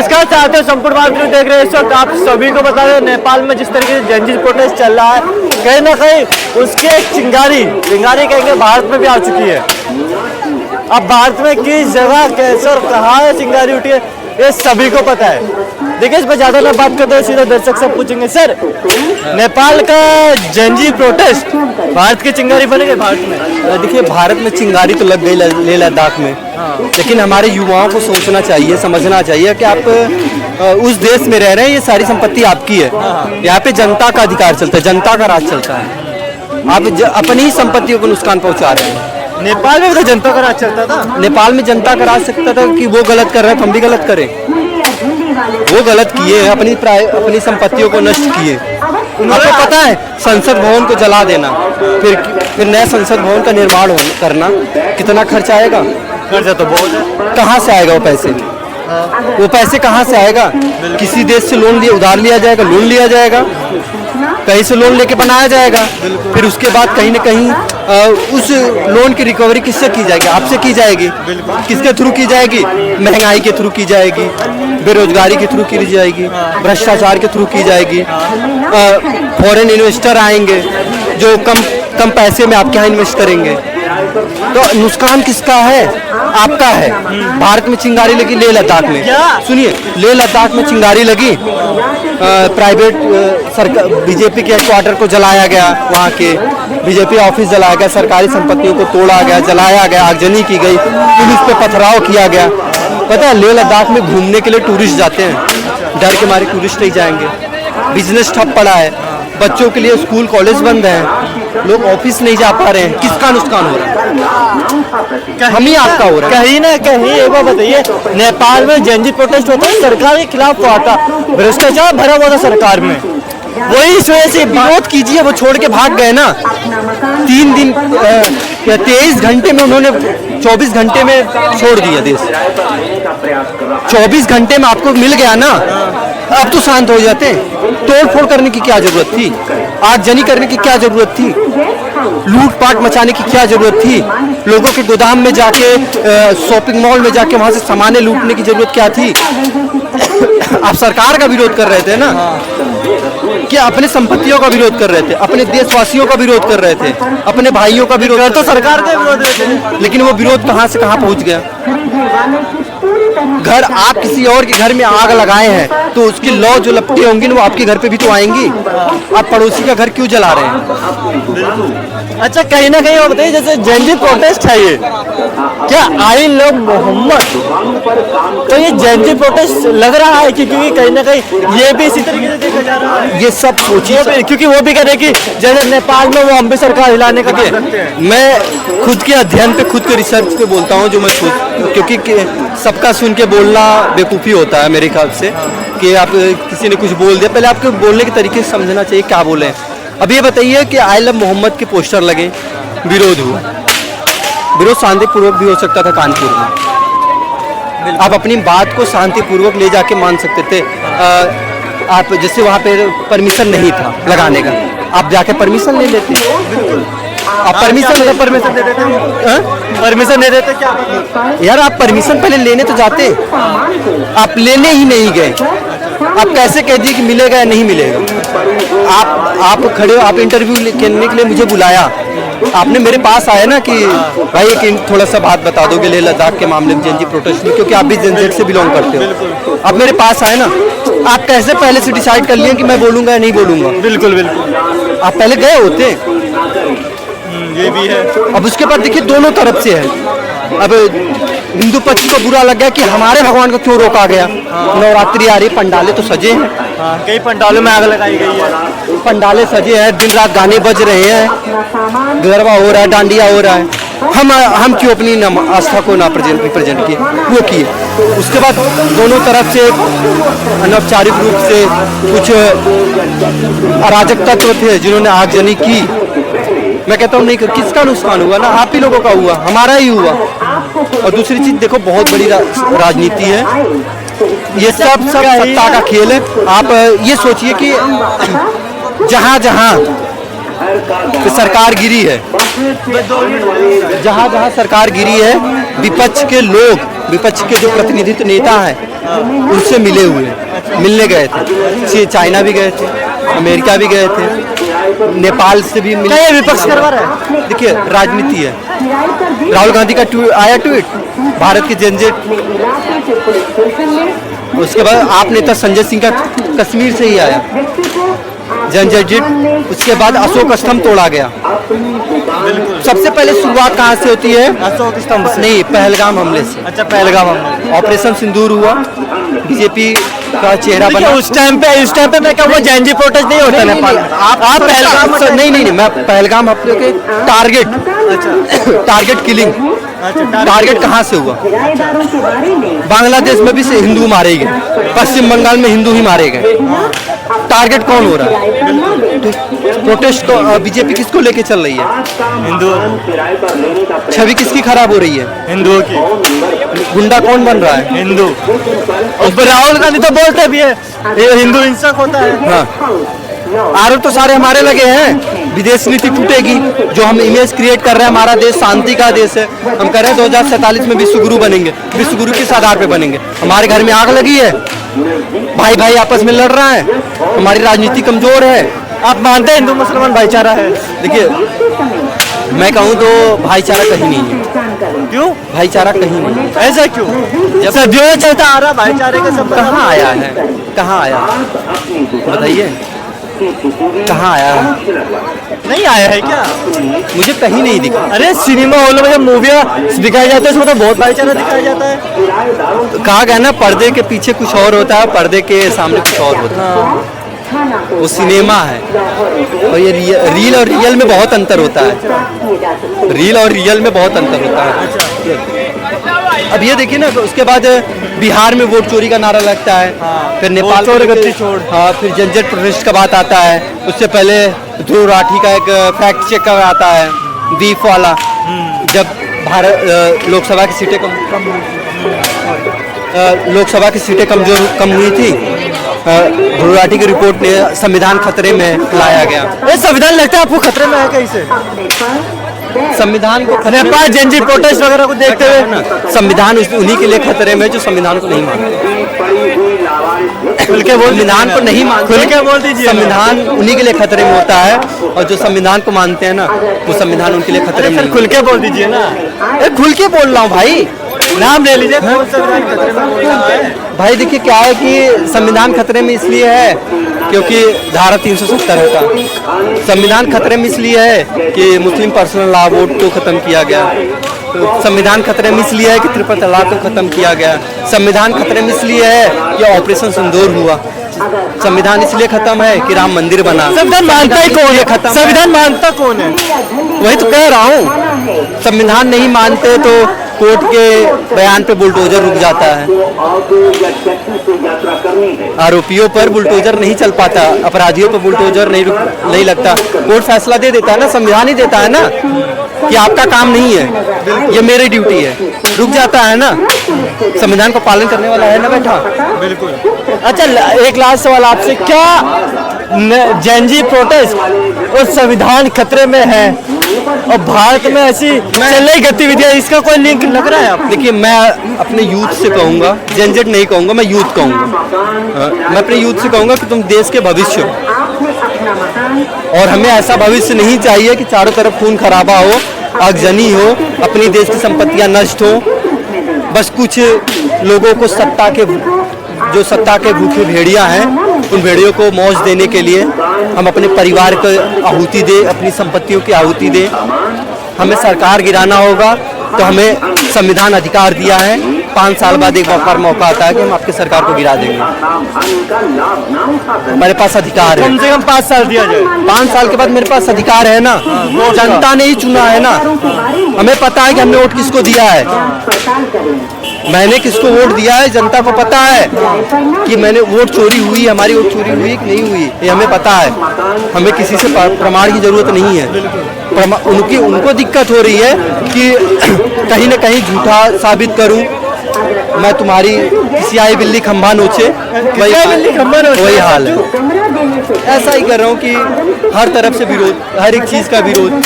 नमस्कार चाहते संपूर्ण भारत न्यूज़ देख रहे हैं। इस वक्त आप सभी को बता दें, नेपाल में जिस तरीके से जनजी प्रोटेस्ट चल रहा है, कहीं ना कहीं उसके चिंगारी कहेंगे भारत में भी आ चुकी है। अब भारत में किस जगह कैसे और कहाँ है चिंगारी उठी है, ये सभी को पता है। देखिए, इस पर ज़्यादा ना बात करते हुए सीधा दर्शक से पूछेंगे, सर नेपाल का जनजी प्रोटेस्ट भारत की चिंगारी बनेगी भारत में? देखिए, भारत में चिंगारी तो लग गई लेह लद्दाख में, लेकिन हमारे युवाओं को सोचना चाहिए, समझना चाहिए कि आप उस देश में रह रहे हैं, ये सारी संपत्ति आपकी है। यहाँ पे जनता का अधिकार चलता है, जनता का राज चलता है। आप अपनी ही संपत्तियों को नुकसान पहुँचा रहे हैं। नेपाल में भी तो जनता का राज चलता था। नेपाल में जनता का राज सकता था कि वो गलत कर रहे हैं, हम भी गलत करें। वो गलत किए, अपनी संपत्तियों को नष्ट किए। आपको पता है, संसद भवन को जला देना, फिर नया संसद भवन का निर्माण करना कितना खर्च आएगा? खर्चा तो बहुत है। कहाँ से आएगा वो पैसे? वो पैसे कहाँ से आएगा? किसी देश से लोन लिया, उधार लिया जाएगा, लोन लिया जाएगा, कहीं से लोन लेके बनाया जाएगा। फिर उसके बाद कहीं न कहीं उस लोन की रिकवरी किससे की जाएगी? आपसे की जाएगी। किसके थ्रू की जाएगी? महंगाई के थ्रू की जाएगी, बेरोजगारी के थ्रू की जाएगी, भ्रष्टाचार के थ्रू की जाएगी। फॉरेन इन्वेस्टर आएंगे जो कम पैसे में आपके यहाँ इन्वेस्ट करेंगे। तो नुकसान किसका है? आपका है। भारत में चिंगारी लगी लेह लद्दाख में। सुनिए, लेह लद्दाख में चिंगारी लगी, प्राइवेट सरकार बीजेपी के हेडक्वार्टर को जलाया गया, वहाँ के बीजेपी ऑफिस जलाया गया, सरकारी संपत्तियों को तोड़ा गया, जलाया गया, आगजनी की गई, पुलिस पे पथराव किया गया। पता है, लेह लद्दाख में घूमने के लिए टूरिस्ट जाते हैं, डर के मारे टूरिस्ट नहीं जाएंगे। बिजनेस ठप पड़ा है, बच्चों के लिए स्कूल कॉलेज बंद हैं, लोग ऑफिस नहीं जा पा रहे हैं। किसका नुकसान हो रहा है? हम ही आपका हो रहा है। कहीं ना कहीं एक बार बताइए, नेपाल में जनजी प्रोटेस्ट होता है, सरकार के खिलाफ हुआ था, भ्रष्टाचार भरा हुआ था सरकार में, वही इस वजह से विरोध कीजिए। वो छोड़ के भाग गए ना। 3 दिन 23 घंटे में उन्होंने 24 घंटे में छोड़ दिया देश। 24 घंटे में आपको मिल गया ना, अब तो शांत हो जाते। तोड़ फोड़ करने की क्या जरूरत थी? आगजनी करने की क्या जरूरत थी? लूटपाट मचाने की क्या जरूरत थी? लोगों के गोदाम में जाके, शॉपिंग मॉल में जाके वहां से सामानें लूटने की जरूरत क्या थी? आप सरकार का विरोध कर रहे थे ना, कि अपने संपत्तियों का विरोध कर रहे थे, अपने देशवासियों का विरोध कर रहे थे, अपने भाइयों का विरोध। तो सरकार का विरोध है, लेकिन वो विरोध कहाँ से कहाँ पहुँच गया? घर, आप किसी और के घर में आग लगाए हैं तो उसकी लौ जो लपटें होंगी वो आपके घर पे भी तो आएंगी। आप पड़ोसी का घर क्यों जला रहे हैं? अच्छा, कहीं ना कहीं और बताइए, जैसे जनजी प्रोटेस्ट है ये, क्या आइन लोग मोहम्मद, तो ये जनजी प्रोटेस्ट लग रहा है कि क्योंकि कहीं ना कहीं ये भी इसी तरीके से देखा जा रहा है? ये सब सोचिए, क्योंकि वो भी कह रहे कि जैसे नेपाल में वो हम भी सरकार हिलाने का मैं खुद के अध्ययन पे, खुद के रिसर्च पे बोलता हूँ, जो मैं क्योंकि सबका सुन के बोलना बेवकूफ़ी होता है मेरे ख्याल से, कि आप किसी ने कुछ बोल दिया, पहले आपको बोलने के तरीके से समझना चाहिए क्या बोले। अब ये बताइए कि आई लव मोहम्मद के पोस्टर लगे, विरोध हुआ, विरोध शांतिपूर्वक भी हो सकता था कानपुर में। आप अपनी बात को शांतिपूर्वक ले जाके मान सकते थे। आप जैसे वहाँ पे परमिशन नहीं था लगाने का, आप जाके परमिशन ले लेते। आप परमिशन दे देते, परमिशन नहीं देते क्या? यार, आप परमिशन पहले लेने तो जाते, आप लेने ही नहीं गए। आप कैसे कह दिए कि मिलेगा या नहीं मिलेगा? आप खड़े हो, आप इंटरव्यू करने के लिए मुझे बुलाया, आपने मेरे पास आया ना कि भाई एक थोड़ा सा बात बता दोगे लेह लद्दाख के मामले में, जनजी प्रोटेस्ट में, क्योंकि आप भी जनजेड से बिलोंग करते हो। आप मेरे पास आए ना, आप कैसे पहले से डिसाइड कर लिए कि मैं बोलूँगा या नहीं बोलूँगा? बिल्कुल बिल्कुल, आप पहले गए होते। ये भी है। अब उसके बाद देखिए, दोनों तरफ से है। अब हिंदू पक्ष को बुरा लग गया कि हमारे भगवान को क्यों रोका गया। नवरात्रि आ रही, पंडाले तो सजे हैं, कई पंडालों में आग लगाई गई है, पंडाले सजे हैं, दिन रात गाने बज रहे हैं, गरबा हो रहा है, डांडिया हो रहा है। हम क्यों अपनी आस्था को ना रिप्रेजेंट किए? वो किए। उसके बाद दोनों तरफ से अनौपचारिक रूप से कुछ अराजक तत्व थे जिन्होंने आगजनी की। मैं कहता हूँ नहीं, किसका नुकसान हुआ? ना आप ही लोगों का हुआ, हमारा ही हुआ। और दूसरी चीज देखो, बहुत बड़ी राजनीति है ये, सब सत्ता का खेल है। आप ये सोचिए कि जहाँ जहाँ सरकार गिरी है, जहाँ जहाँ सरकार गिरी है, विपक्ष के लोग, विपक्ष के जो प्रतिनिधित्व नेता हैं उनसे मिले हुए हैं, मिलने गए थे। चाइना भी गए थे, अमेरिका भी गए थे, नेपाल से भी मिले। क्या ये विपक्ष करवा रहा है? देखिए राजनीति है। राहुल गांधी का आया ट्वीट, भारत के जनजेट। उसके बाद आप नेता संजय सिंह का कश्मीर से ही आया जनजेट। उसके बाद अशोक स्तंभ तोड़ा गया। सबसे पहले शुरुआत कहाँ से होती है? अशोक स्तंभ से। नहीं, पहलगाम हमले से। अच्छा, पहलगाम हमले। ऑपरेशन सिंदूर हुआ, बीजेपी का चेहरा बना। उस टाइम पे मैं क्या वो जैनजी प्रोटेस्ट नहीं होता नेपाल? आप पहलगाम नहीं, मैं पहलगाम हमले के टारगेट किलिंग। टारगेट कहाँ से हुआ? बांग्लादेश में भी से हिंदू मारे गए, पश्चिम बंगाल में हिंदू ही मारे गए। टारगेट कौन हो रहा है? प्रोटेस्ट को बीजेपी किसको लेके चल रही है? हिंदू। छवि किसकी खराब हो रही है? हिंदुओं की। गुंडा कौन बन रहा है? हिंदू। और राहुल गांधी तो बोलते भी है ये हिंदू हिंसक होता है। हाँ, आरोप तो सारे हमारे लगे हैं। विदेश नीति टूटेगी, जो हम इमेज क्रिएट कर रहे हैं, हमारा देश शांति का देश है। हम कह रहे हैं 2047 में विश्व गुरु बनेंगे। विश्व गुरु किस आधार पे बनेंगे? हमारे घर में आग लगी है, भाई भाई आपस में लड़ रहा है, हमारी राजनीति कमजोर है। आप मानते हैं हिंदू मुसलमान भाईचारा है? देखिए मैं कहूँ तो भाईचारा कहीं नहीं है। क्यों? भाईचारा कहीं नहीं है। ऐसा क्यों? जब सदियों से चलता आ रहा भाईचारे का सब कहाँ आया है? कहाँ आया बताइए? कहाँ आया है? नहीं आया है क्या? मुझे कहीं नहीं दिखा। अरे सिनेमा हॉल में जब मूवियाँ दिखाई जाती है उसमें तो बहुत भाईचारा दिखाया जाता है। कहा गया ना, पर्दे के पीछे कुछ और होता है, पर्दे के सामने कुछ और होता है। वो सिनेमा है और ये रील और रियल में बहुत अंतर होता है। रील और रियल में बहुत अंतर होता है। अब ये देखिए ना, उसके बाद बिहार में वोट चोरी का नारा लगता है। फिर नेपाल चोर गद्दी छोड़। हाँ, फिर जनजेट प्रोटेस्ट का बात आता है। उससे पहले ध्रुव राठी का एक फैक्ट चेक का आता है, बीफ वाला। जब भारत लोकसभा की सीटें कम हुई थी, ध्रुव राठी की रिपोर्ट ने संविधान खतरे में लाया गया। ये संविधान लगता है आपको खतरे में है कैसे? संविधान को नेपाल जैनजी प्रोटेस्ट वगैरह को देखते हुए ना, संविधान उन्हीं के लिए खतरे में जो संविधान को नहीं मानते। खुल के बोल, संविधान को नहीं मानते, खुल के बोल दीजिए। संविधान उन्हीं के लिए खतरे में होता है, और जो संविधान को मानते हैं ना, वो संविधान उनके लिए खतरे में नहीं। खुल के बोल दीजिए ना। खुल के बोल रहा हूँ भाई, नाम ले लीजिए। कौन संविधान खतरे में बोल रहा है? भाई देखिए क्या है कि संविधान खतरे में इसलिए है क्योंकि धारा 370 है का। संविधान खतरे में इसलिए है कि मुस्लिम पर्सनल लॉ वोट को खत्म किया गया। संविधान खतरे में इसलिए है कि ट्रिपल तलाक को खत्म किया गया। संविधान खतरे में इसलिए है कि ऑपरेशन सिंदूर हुआ। संविधान इसलिए खत्म है कि राम मंदिर बना। संविधान मानता ही कौन है? खत्म। संविधान मानता कौन है? वही तो कह रहा हूँ, संविधान नहीं मानते तो कोर्ट के बयान पे बुलडोजर रुक जाता है। आरोपियों पर बुलडोजर नहीं चल पाता, अपराधियों पर बुलडोजर नहीं लगता। कोर्ट फैसला दे देता है ना, संविधान ही देता है ना कि आपका काम नहीं है, ये मेरी ड्यूटी है, रुक जाता है ना। संविधान को पालन करने वाला है ना बैठा। बिल्कुल। अच्छा, एक लास्ट सवाल आपसे, क्या जैनजी प्रोटेस्ट और संविधान खतरे में है और भारत में ऐसी चल रही गतिविधियां, इसका कोई लिंक लग रहा है आप? देखिए मैं अपने यूथ से कहूँगा, जेनजेट नहीं कहूँगा, मैं यूथ कहूँगा। मैं अपने यूथ से कहूँगा कि तुम देश के भविष्य हो, और हमें ऐसा भविष्य नहीं चाहिए कि चारों तरफ खून खराबा हो, आगजनी हो, अपनी देश की संपत्तियां नष्ट हो। बस कुछ लोगों को सत्ता के भूखे भेड़िया हैं, उन भेड़ियों को मौज देने के लिए हम अपने परिवार को आहुति दें, अपनी संपत्तियों की आहुति दें। हमें सरकार गिराना होगा तो हमें संविधान अधिकार दिया है, 5 साल बाद एक बार मौका आता है कि हम आपकी सरकार को गिरा देंगे। हमारे पास अधिकार है, कम से कम 5 साल दिया जाए। 5 साल के बाद मेरे पास अधिकार है ना। जनता ने ही चुना है ना, हमें पता है कि हमने वोट किसको दिया है। मैंने किसको वोट दिया है, जनता को पता है कि मैंने वोट चोरी हुई, हमारी वोट चोरी हुई कि नहीं हुई, ये हमें पता है। हमें किसी से प्रमाण की जरूरत नहीं है। उनको दिक्कत हो रही है कि कहीं ना कहीं झूठा साबित करूं मैं तुम्हारी किसी आई बिल्ली खंभा नोचे, वही हाल है। ऐसा ही कर रहा हूँ कि हर तरफ से विरोध, हर एक चीज का विरोध,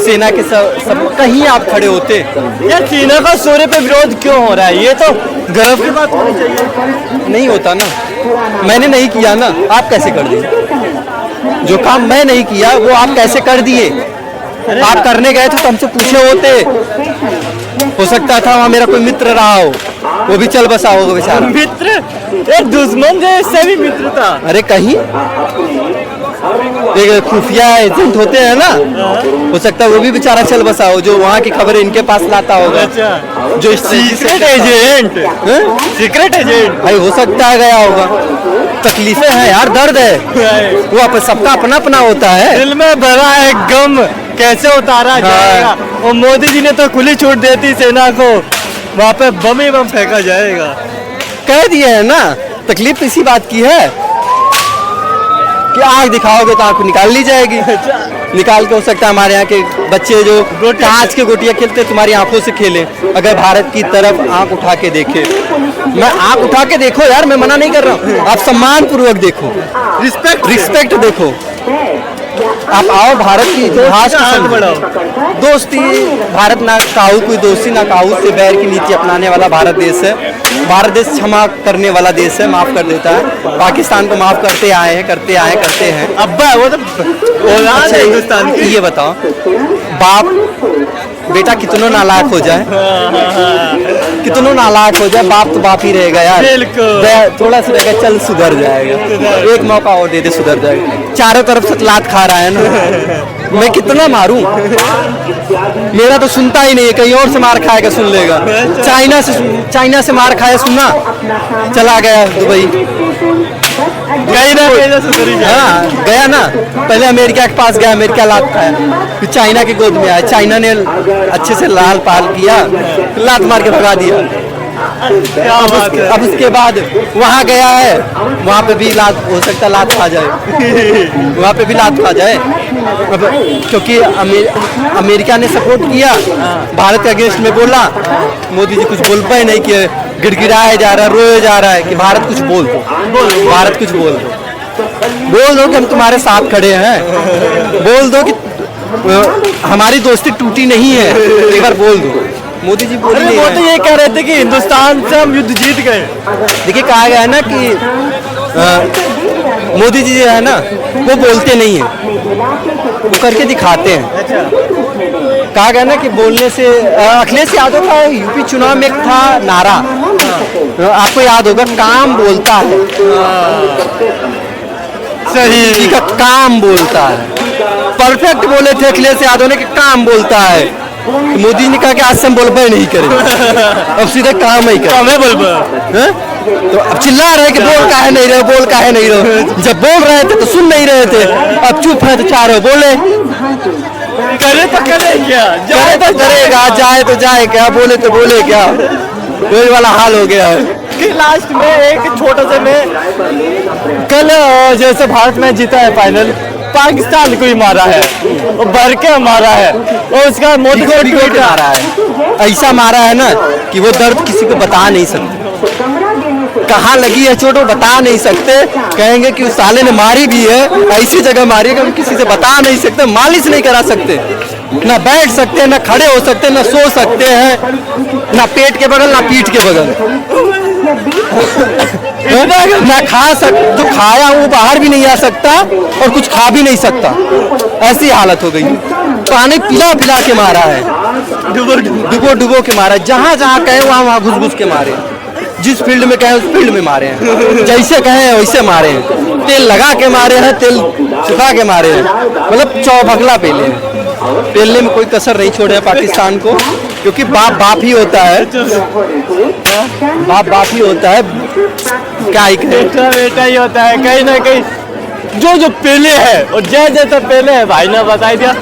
सेना के सब कहीं आप खड़े होते। यार सेना का शौर्य पे विरोध क्यों हो रहा है? ये तो गर्व की बात होनी चाहिए। नहीं होता ना, मैंने नहीं किया ना, आप कैसे कर दिए? जो काम मैं नहीं किया वो आप कैसे कर दिए? आप करने गए थे तो हमसे पूछे होते। हो सकता था वहाँ मेरा कोई मित्र रहा हो, वो भी चल बसा होगा बेचारा। मित्र? एक दुश्मन जैसे भी मित्र था। अरे कहीं एक खुफिया एजेंट होते हैं ना, हो सकता है वो भी बेचारा चल बसा हो, जो वहाँ की खबरें इनके पास लाता होगा। अच्छा, जो सीक्रेट एजेंट, सीक्रेट एजेंट भाई हो सकता है गया होगा। तकलीफें हैं यार, दर्द है, वो सबका अपना अपना होता है। दिल में भरा है गम, कैसे उतारा जाएगा? और मोदी जी ने तो खुली छूट देती सेना को, वहाँ पे बम ही बम फेंका जाएगा। कह दिए है ना, तकलीफ इसी बात की है कि आँख दिखाओगे तो आँख निकाल ली जाएगी। निकाल के हो सकता है हमारे यहाँ के बच्चे जो कांच के गोटियां खेलते तुम्हारी आंखों से खेले, अगर भारत की तरफ आंख उठा के देखे। मैं आंख उठा के देखो यार, मैं मना नहीं कर रहा हूँ, आप सम्मान पूर्वक देखो, रिस्पेक्ट देखो। आप आओ, भारत की इतिहास को समझो। दोस्ती, भारत ना काऊ कोई दोस्ती ना काऊ से बैर की नीति अपनाने वाला भारत देश है। भारत देश क्षमा करने वाला देश है, माफ कर देता है। पाकिस्तान को माफ करते हैं करते हैं। अब्बा वो तो अच्छा, हिंदुस्तान की। ये बताओ, बाप बेटा कितनों नालायक हो जाए, कितनों नालायक हो जाए, बाप तो बाप ही रहेगा यार। थोड़ा सा रहेगा, चल सुधर जाएगा, एक मौका और दे दे सुधर जाएगा। चारों तरफ से लात खा रहा है ना, मैं कितना मारूं? मेरा तो सुनता ही नहीं है, कहीं और से मार खाएगा सुन लेगा। चाइना से मार खाया सुना, चला गया दुबई। हाँ गया ना, पहले अमेरिका के पास गया, अमेरिका लात खाया, फिर चाइना की गोद में आया, चाइना ने अच्छे से लाल पाल किया, लात मार के भगा दिया। अब उसके बाद वहाँ गया है, वहाँ पे भी लात, हो सकता लात खा जाए, वहाँ पे भी लात खा जाए। अब क्योंकि अमेरिका ने सपोर्ट किया, भारत के अगेंस्ट में बोला, मोदी जी कुछ बोल पाए नहीं, कि गिड़गिड़ाया जा रहा है, रोया जा रहा है कि भारत कुछ बोल दो, भारत कुछ बोल दो कि हम तुम्हारे साथ खड़े हैं, बोल दो कि हमारी दोस्ती टूटी नहीं है, एक बार बोल दो। मोदी जी बोल रहे, वो तो ये कह रहे थे कि हिंदुस्तान से हम युद्ध जीत गए। देखिए कहा गया है ना कि मोदी जी जो है ना वो बोलते नहीं है, वो करके दिखाते हैं। कहा गया ना कि बोलने से, अखिलेश यादव का यूपी चुनाव में एक था नारा, आपको याद होगा, काम बोलता है। सही का काम बोलता है, परफेक्ट बोले थे अखिलेश यादव ने कि काम बोलता है। मोदी ने कहा कि आज से हम बोलबे नहीं करेंगे, अब सीधे काम ही करें। तो अब चिल्ला रहे कि बोल काहे नहीं रहे, बोल काहे नहीं रहे। जब बोल रहे थे तो सुन नहीं रहे थे, अब चुप है तो चाह रहे बोले। करे तो करे क्या, जाए तो करेगा, जाए तो जाए क्या, बोले तो बोले क्या, वही वाला हाल हो गया है। कि लास्ट में एक छोटा सा में, कल जैसे भारत मैच जीता है फाइनल, पाकिस्तान को ही मारा है और भर के मारा है, और उसका मोदी को ट्वीट मारा है, ऐसा मारा है ना कि वो दर्द किसी को बता नहीं सकते, कहाँ लगी है चोट वो बता नहीं सकते। कहेंगे कि उस साले ने मारी भी है, ऐसी जगह मारी है कि हम किसी से बता नहीं सकते, मालिश नहीं करा सकते, ना बैठ सकते, ना खड़े हो सकते, ना सो सकते हैं, ना पेट के बगल ना पीठ के बगल, ना खा जो खाया वो बाहर भी नहीं आ सकता और कुछ खा भी नहीं सकता, ऐसी हालत हो गई। पानी पिला पिला के मारा है, डुबो के मारा है, जहाँ जहाँ कहे वहाँ घुस घुस के मारे, जिस फील्ड में कहे उस फील्ड में मारे हैं, जैसे कहे वैसे मारे हैं, तेल लगा के मारे हैं, तेल सुखा के मारे हैं, मतलब चौभगला पेले हैं। पेलने में कोई कसर नहीं छोड़े हैं पाकिस्तान को, क्योंकि बाप बाप ही होता है, बाप बाप ही होता है, क्या ही बेटा बेटा ही होता है। कहीं ना कहीं जो पहले है और जैसे पहले है, भाई ने बता दिया,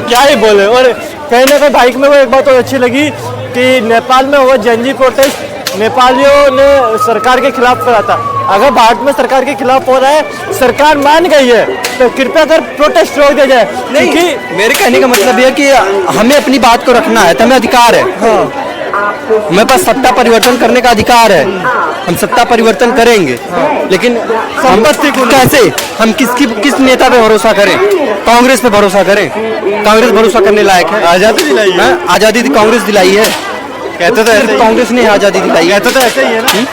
क्या ही बोले। और कहीं ना कहीं भाई में वो एक बात और अच्छी लगी कि नेपाल में हुआ जनजी प्रोटेस्ट नेपालियों ने सरकार के खिलाफ करा था। अगर भारत में सरकार के खिलाफ हो रहा है, सरकार मान गई है, तो कृपया कर प्रोटेस्ट रोक दिया जाए। नहीं, मेरे कहने का मतलब यह है कि हमें अपनी बात को रखना है, तो हमें अधिकार है। हाँ। हमारे पास सत्ता परिवर्तन करने का अधिकार है, हम सत्ता परिवर्तन करेंगे, लेकिन संपत्ति को कैसे, हम किस नेता पे भरोसा करें? कांग्रेस पे भरोसा करें? कांग्रेस भरोसा करने लायक है? आजादी दिलाई है। आजादी कांग्रेस दिलाई है, कहते तो ऐसे ही कांग्रेस ने आजादी दिलाई है। कहते तो ऐसे ही है ना।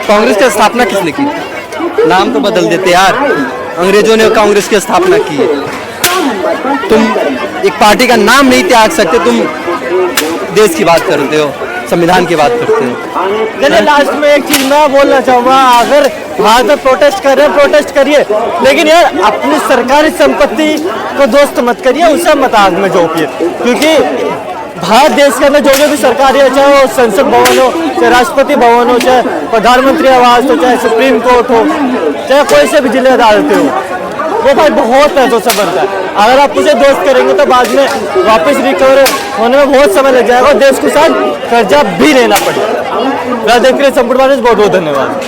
कांग्रेस की स्थापना किसने की? नाम तो बदल देते यार, अंग्रेजों ने कांग्रेस की स्थापना की है। तुम एक पार्टी का नाम नहीं त्याग सकते, तुम देश की बात करते हो, संविधान की बात करते हो। चलिए लास्ट में एक चीज मैं बोलना चाहूंगा, अगर भारत में प्रोटेस्ट कर रहे हैं प्रोटेस्ट करिए, लेकिन यार अपनी सरकारी संपत्ति को दोस्त मत करिए, उसे मत आग में झोंकिए, क्योंकि भारत देश के अंदर जो भी सरकारी है, चाहे वो संसद भवन हो, चाहे राष्ट्रपति भवन हो, चाहे प्रधानमंत्री आवास हो, चाहे सुप्रीम कोर्ट हो, चाहे कोई से भी जिले अदालतें हो, वो भाई बहुत पैसों से बनता है। अगर आप उसे दोस्त करेंगे तो बाद में वापस रिकवर होने में बहुत समय लग जाएगा और देश के साथ कर्जा भी लेना पड़ेगा। देख रहे संपूर्ण बहुत बहुत धन्यवाद।